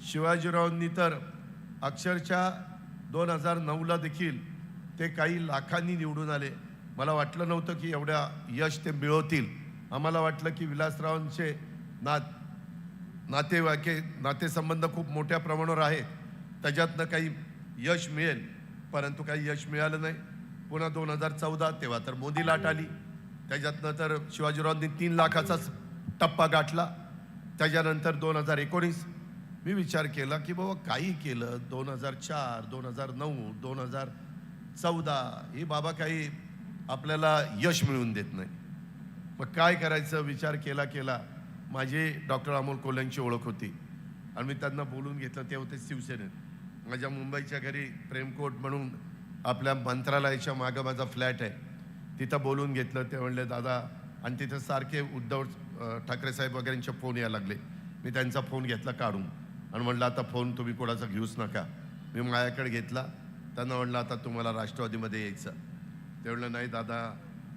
शिवाजीरावांनी तर अक्षरशः 2009ला देखील ते काही लाखांनी निवडून आले. मला वाटलं नव्हतं की एवढ्या यश ते मिळवतील. आम्हाला वाटलं की विलासरावांचे नातेसंबंध खूप मोठ्या प्रमाणावर आहेत, त्याच्यातनं काही यश मिळेल, परंतु काही यश मिळालं नाही. पुन्हा 2014 तेव्हा तर मोदी लाट आली, त्याच्यातनं तर शिवाजीरावांनी 3 लाखाचाच टप्पा गाठला. त्याच्यानंतर 2019 मी विचार केला की बाबा काही केलं. 2004, 2009, 2014 हे बाबा काही आपल्याला यश मिळवून देत नाही. मग काय करायचं विचार केला. माझी डॉक्टर अमोल कोल्ह्यांची ओळख होती आणि मी त्यांना बोलून घेतलं. ते होते शिवसेनेत. माझ्या मुंबईच्या घरी प्रेमकोट म्हणून आपल्या मंत्रालयाच्या मागं माझा फ्लॅट आहे, तिथं बोलून घेतलं. ते म्हणले दादा, आणि तिथं सारखे उद्धव ठाकरे साहेब वगैरेंचे फोन यायला लागले. मी त्यांचा फोन घेतला काढून आणि म्हणलं आता फोन तुम्ही कोणाचा घेऊच नका. मी माझ्याकडे घेतला. त्यांना म्हणलं आता तुम्हाला राष्ट्रवादीमध्ये यायचं. ते म्हणलं नाही दादा,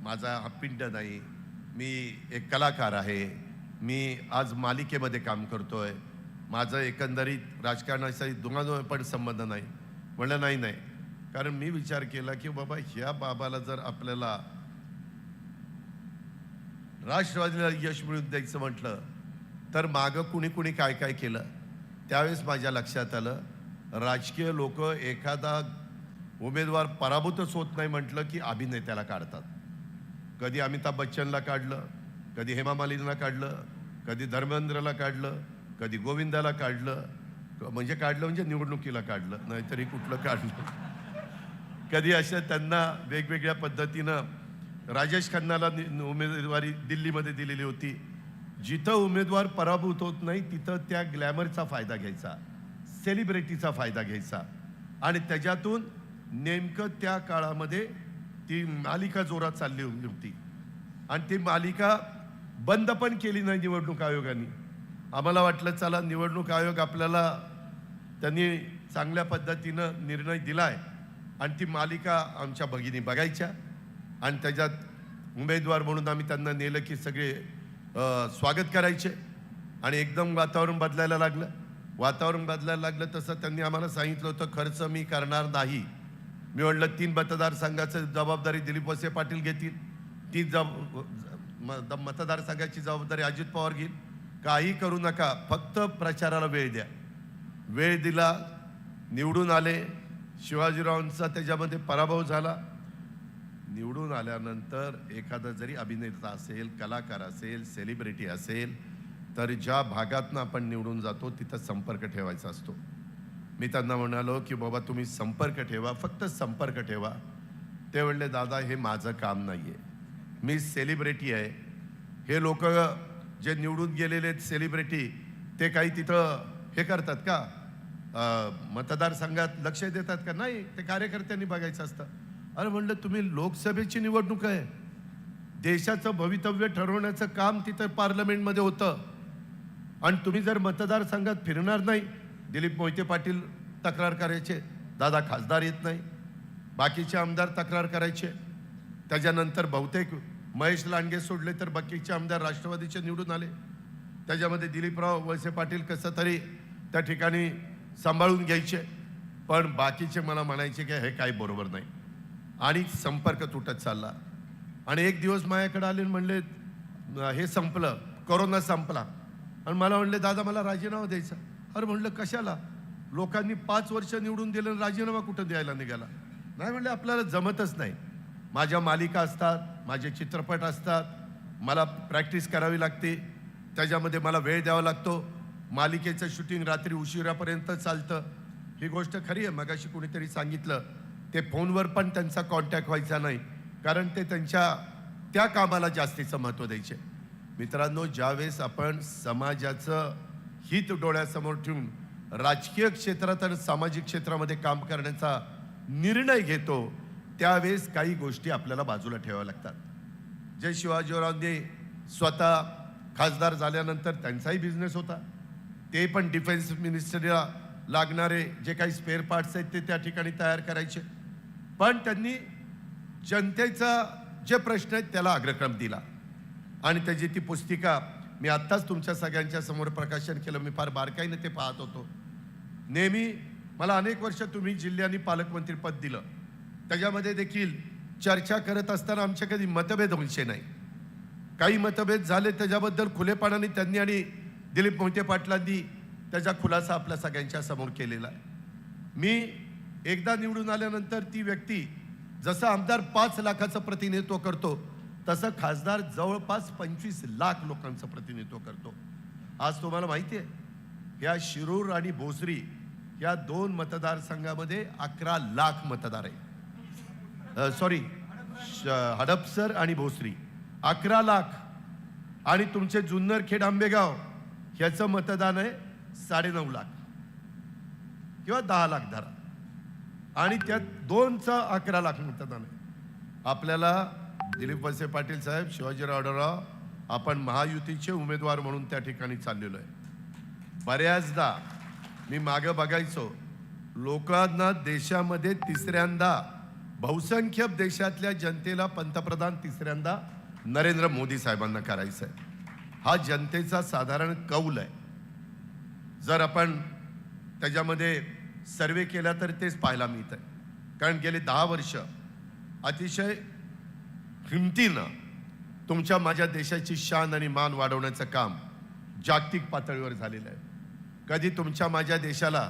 माझा हा पिंड नाही, मी एक कलाकार आहे, मी आज मालिकेमध्ये काम करतोय, माझं एकंदरीत राजकारणाशी दुगादुगा पण संबंध नाही. म्हणलं नाही, कारण मी विचार केला की बाबा ह्या बाबाला जर आपल्याला राष्ट्रवादीला यश मिळवून द्यायचं म्हटलं तर मागं कुणी काय केलं. त्यावेळेस माझ्या लक्षात आलं, राजकीय लोक एखादा उमेदवार पराभूतच होत नाही म्हटलं की अभिनेत्याला काढतात. कधी अमिताभ बच्चनला काढलं, कधी हेमा मालिनीला काढलं, कधी धर्मेंद्रला काढलं, कधी गोविंदाला काढलं, म्हणजे निवडणुकीला काढलं, नाहीतरी कुठलं काढलं. कधी अशा त्यांना वेगवेगळ्या पद्धतीनं राजेश खन्नाला उमेदवारी दिल्लीमध्ये दिलेली होती. जिथं उमेदवार पराभूत होत नाही तिथं त्या ग्लॅमरचा फायदा घ्यायचा, सेलिब्रिटीचा फायदा घ्यायचा, आणि त्याच्यातून नेमकं त्या काळामध्ये ती मालिका जोरात चालली होती. आणि ती मालिका बंद पण केली नाही निवडणूक आयोगाने. आम्हाला वाटलं चला निवडणूक आयोग आपल्याला त्यांनी चांगल्या पद्धतीनं निर्णय दिलाय आणि ती मालिका आमच्या भगिनी बघायच्या, आणि त्याच्यात उमेदवार म्हणून आम्ही त्यांना नेलं की सगळे स्वागत करायचे. आणि एकदम वातावरण बदलायला लागलं. तसं त्यांनी आम्हाला सांगितलं होतं खर्च मी करणार नाही. मी म्हणलं 3 मतदारसंघाची जबाबदारी दिलीप वळसे पाटील घेतील, 3 मतदारसंघाची जबाबदारी अजित पवार घेईल. काही करू नका, फक्त प्रचाराला वेळ द्या. वेळ दिला, निवडून आले. शिवाजीरावांचा त्याच्यामध्ये पराभव झाला. निवडून आल्यानंतर एखादा जरी अभिनेता असेल, कलाकार असेल, सेलिब्रिटी असेल, तर ज्या भागातनं आपण निवडून जातो तिथं संपर्क ठेवायचा असतो. मी त्यांना म्हणालो की बाबा तुम्ही संपर्क ठेवा, फक्त संपर्क ठेवा. ते म्हणले दादा हे माझं काम नाही आहे, मी सेलिब्रिटी आहे. हे लोक जे निवडून गेलेले सेलिब्रिटी ते काही तिथं हे करतात का, मतदारसंघात लक्ष देतात का? नाही, ते कार्यकर्त्यांनी बघायचं असतं. अरे म्हणलं तुम्ही लोकसभेची निवडणूक आहे, देशाचं भवितव्य ठरवण्याचं काम तिथं पार्लमेंटमध्ये होतं, आणि तुम्ही जर मतदारसंघात फिरणार नाही. दिलीप मोहिते पाटील तक्रार करायचे, दादा खासदार येत नाही. बाकीचे आमदार तक्रार करायचे. त्याच्यानंतर बहुतेक महेश लांडगे सोडले तर बाकीचे आमदार राष्ट्रवादीचे निवडून आले. त्याच्यामध्ये दिलीपराव वळसे पाटील कसं तरी त्या ठिकाणी सांभाळून घ्यायचे, पण बाकीचे मला म्हणायचे की हे काही बरोबर नाही, आणि संपर्क तुटत चालला. आणि एक दिवस माझ्याकडे आले म्हणले हे संपलं, कोरोना संपला, आणि मला म्हणले दादा मला राजीनामा द्यायचा. अरे म्हणलं कशाला, लोकांनी 5 वर्ष निवडून दिलं, राजीनामा कुठं द्यायला निघाला? नाही म्हणले आपल्याला जमतच नाही. माझ्या मालिका असतात, माझे चित्रपट असतात, मला प्रॅक्टिस करावी लागते, त्याच्यामध्ये मला वेळ द्यावा लागतो. मालिकेचं शूटिंग रात्री उशिरापर्यंत चालतं. ही गोष्ट खरी आहे. मगाशी कोणीतरी सांगितलं ते फोनवर पण त्यांचा कॉन्टॅक्ट व्हायचा नाही, कारण ते त्यांच्या त्या कामाला जास्तीचं महत्त्व द्यायचे. मित्रांनो, ज्यावेळेस आपण समाजाचं हित डोळ्यासमोर ठेवून राजकीय क्षेत्रात आणि सामाजिक क्षेत्रामध्ये काम करण्याचा निर्णय घेतो, त्यावेळेस काही गोष्टी आपल्याला बाजूला ठेवाव्या लागतात. जे शिवाजीरावांनी स्वतः खासदार झाल्यानंतर त्यांचाही बिझनेस होता, ते पण डिफेन्स मिनिस्टरीला लागणारे जे काही स्पेअर पार्ट्स आहेत ते त्या ठिकाणी तयार करायचे. पण त्यांनी जनतेचा जे प्रश्न आहेत त्याला अग्रक्रम दिला, आणि त्याची ती पुस्तिका मी आत्ताच तुमच्या सगळ्यांच्या समोर प्रकाशन केलं. मी फार बारकाईने ते पाहत होतो. नेहमी मला अनेक वर्ष तुम्ही जिल्ह्यानी पालकमंत्री पद दिलं, त्याच्यामध्ये देखील चर्चा करत असताना आमचे कधी मतभेद विषय नाही. काही मतभेद झाले त्याच्याबद्दल खुलेपणाने त्यांनी आणि दिलीप मोहिते पाटलांनी त्याचा खुलासा आपल्या सगळ्यांच्या समोर केलेला आहे. मी एकदा निवडून आल्यानंतर ती व्यक्ती जसं आमदार 5 लाखाचं प्रतिनिधित्व करतो तसं खासदार जवळपास 25 लाख लोकांचं प्रतिनिधित्व करतो. आज तुम्हाला माहिती आहे या शिरूर आणि भोसरी या 2 मतदारसंघामध्ये 11 लाख मतदार आहे. सॉरी, हडपसर आणि भोसरी 11 लाख, आणि तुमचे जुन्नर खेड आंबेगाव ह्याचं मतदान आहे 9.5 लाख किंवा 10 लाख धरा, आणि त्यात 2चं 11 लाख मतदान आहे. आपल्याला दिलीप वळसे पाटील साहेब, शिवाजीराव आढळराव, आपण महायुतीचे उमेदवार म्हणून त्या ठिकाणी चाललेलो आहे. बऱ्याचदा मी मागे बघायचो, लोकांना देशामध्ये तिसऱ्यांदा, बहुसंख्य देशातल्या जनतेला पंतप्रधान तिसऱ्यांदा नरेंद्र मोदी साहेबांना करायचं आहे. हा जनतेचा साधारण कौल आहे. जर आपण त्याच्यामध्ये सर्वे केला तर तेच पाहायला मिळत आहे. कारण गेले 10 वर्ष अतिशय हिमतीनं तुमच्या माझ्या देशाची शान आणि मान वाढवण्याचं काम जागतिक पातळीवर झालेलं आहे. कधी तुमच्या माझ्या देशाला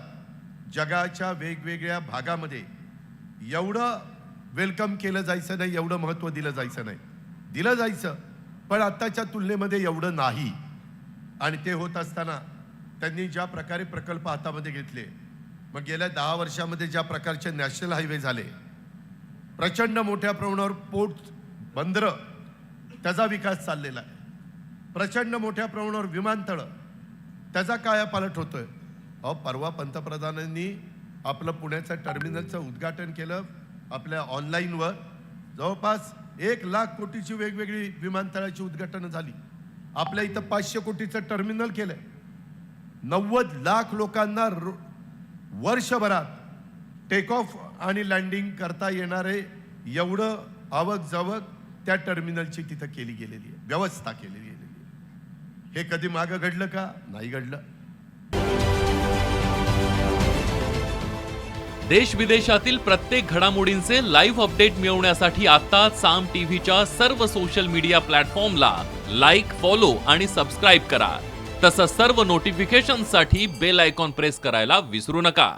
जगाच्या वेगवेगळ्या भागामध्ये एवढं वेलकम केलं जायचं नाही, एवढं महत्त्व दिलं जायचं नाही. दिलं जायचं पण आत्ताच्या तुलनेमध्ये एवढं नाही. आणि ते होत असताना त्यांनी ज्या प्रकारे प्रकल्प हातामध्ये घेतले, मग गेल्या 10 वर्षामध्ये ज्या प्रकारचे नॅशनल हायवे झाले, प्रचंड मोठ्या प्रमाणावर पोर्ट, बंदर, त्याचा विकास चाललेला आहे. प्रचंड मोठ्या प्रमाणावर विमानतळ, त्याचा कायापालट होतोय. परवा पंतप्रधानांनी आपलं पुण्याचं टर्मिनलचं उद्घाटन केलं. आपल्या ऑनलाईनवर जवळपास 1 लाख कोटीची वेगवेगळी विमानतळाची उद्घाटनं झाली. आपल्या इथं 500 कोटीचं टर्मिनल केलंय. 90 लाख लोकांना वर्षभरात टेक ऑफ आणि लँडिंग करता येणारे एवढं आवक जावक त्या टर्मिनलची तिथं केली गेलेली आहे, व्यवस्था केलेली गेलेली आहे. हे कधी मागं घडलं का? नाही घडलं. देश विदेशातील प्रत्येक घडामोडींचे लाईव्ह अपडेट मिळवण्यासाठी आता साम टीव्हीच्या सर्व सोशल मीडिया प्लॅटफॉर्मला लाईक, फॉलो आणि सबस्क्राईब करा. तसंच सर्व नोटिफिकेशनसाठी बेल आयकॉन प्रेस करायला विसरू नका.